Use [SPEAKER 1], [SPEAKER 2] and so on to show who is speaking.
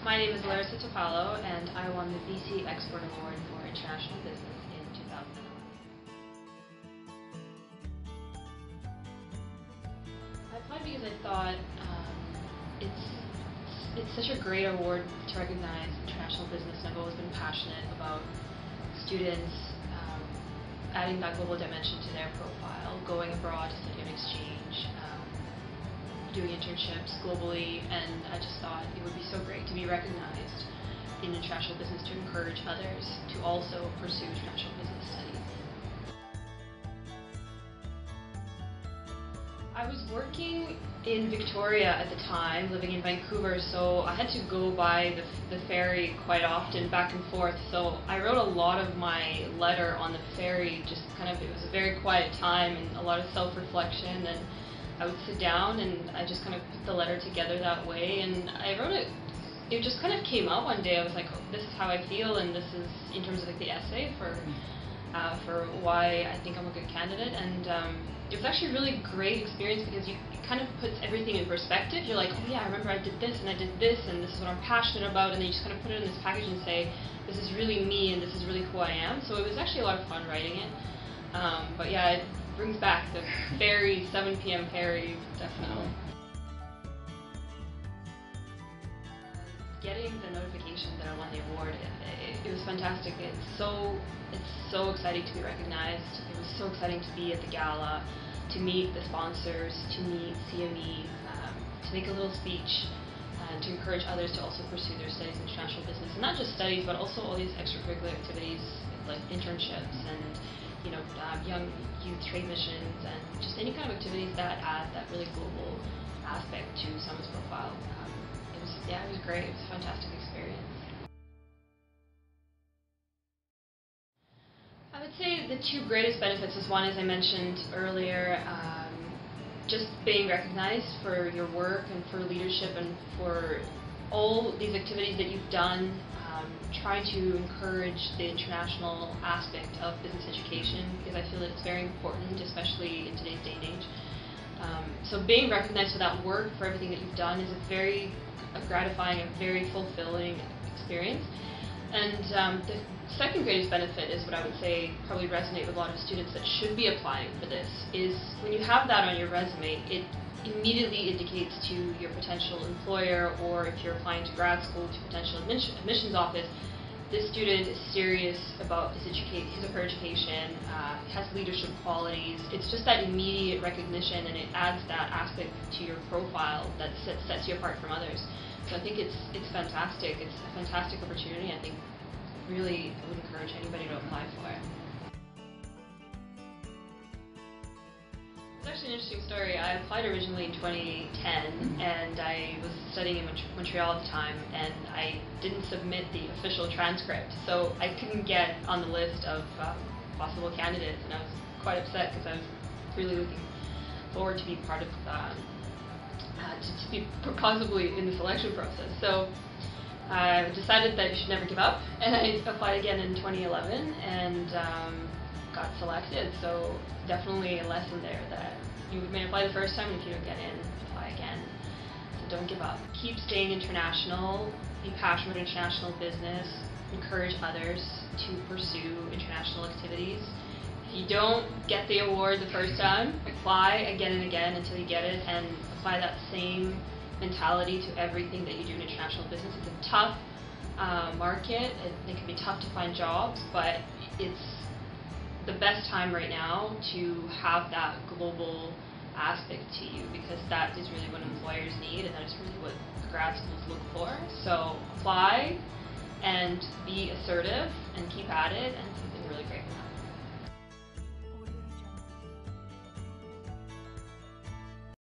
[SPEAKER 1] My name is Larisa Topalo, and I won the BC Export Award for International Business in 2011. I applied because I thought it's such a great award to recognize international business. I've always been passionate about students adding that global dimension to their profile, going abroad to study on exchange, doing internships globally, and I just thought it would be so great to be recognized in international business to encourage others to also pursue international business studies. I was working in Victoria at the time, living in Vancouver, so I had to go by the ferry quite often, back and forth, so I wrote a lot of my letter on the ferry. Just kind of, it was a very quiet time and a lot of self-reflection, and I would sit down and I just kind of put the letter together that way, and I wrote it just kind of came out one day. I was like, oh, this is how I feel, and this is in terms of like the essay for why I think I'm a good candidate. And it was actually a really great experience because it kind of puts everything in perspective. You're like, oh yeah, I remember I did this and I did this and this is what I'm passionate about, and then you just kind of put it in this package and say, this is really me and this is really who I am. So it was actually a lot of fun writing it. But yeah, it brings back the ferry, 7 p.m. ferry, definitely. Getting the notification that I won the award, it was fantastic. It's so exciting to be recognized. It was so exciting to be at the gala, to meet the sponsors, to meet CME, to make a little speech, and to encourage others to also pursue their studies in international business. And not just studies, but also all these extracurricular activities like internships and young youth trade missions and just any kind of activities that add that really global aspect to someone's profile. It was great. It was a fantastic experience. I would say the two greatest benefits is one, as I mentioned earlier, just being recognized for your work and for leadership and for all these activities that you've done. Try to encourage the international aspect of business education because I feel that it's very important, especially in today's day and age. So being recognized for that work, for everything that you've done, is a very gratifying and very fulfilling experience. And the second greatest benefit is what I would say probably resonate with a lot of students that should be applying for this, is when you have that on your resume, it immediately indicates to your potential employer, or if you're applying to grad school, to potential admissions office, this student is serious about his or her education, has leadership qualities. It's just that immediate recognition, and it adds that aspect to your profile that sets you apart from others. So I think it's fantastic. It's a fantastic opportunity. I think really I would encourage anybody to apply for it. It's actually an interesting story. I applied originally in 2010, and I was studying in Montreal at the time, and I didn't submit the official transcript, so I couldn't get on the list of possible candidates, and I was quite upset because I was really looking forward to be part of to be possibly in the selection process. So I decided that you should never give up, and I applied again in 2011 and got selected. So definitely a lesson there that you may apply the first time, and if you don't get in, apply again. So don't give up. Keep staying international, be passionate about international business, encourage others to pursue international activities. If you don't get the award the first time, apply again and again until you get it, and apply that same mentality to everything that you do in international business. It's a tough market. It can be tough to find jobs, but it's the best time right now to have that global aspect to you, because that is really what employers need, and that is really what grad schools look for. So apply and be assertive and keep at it, and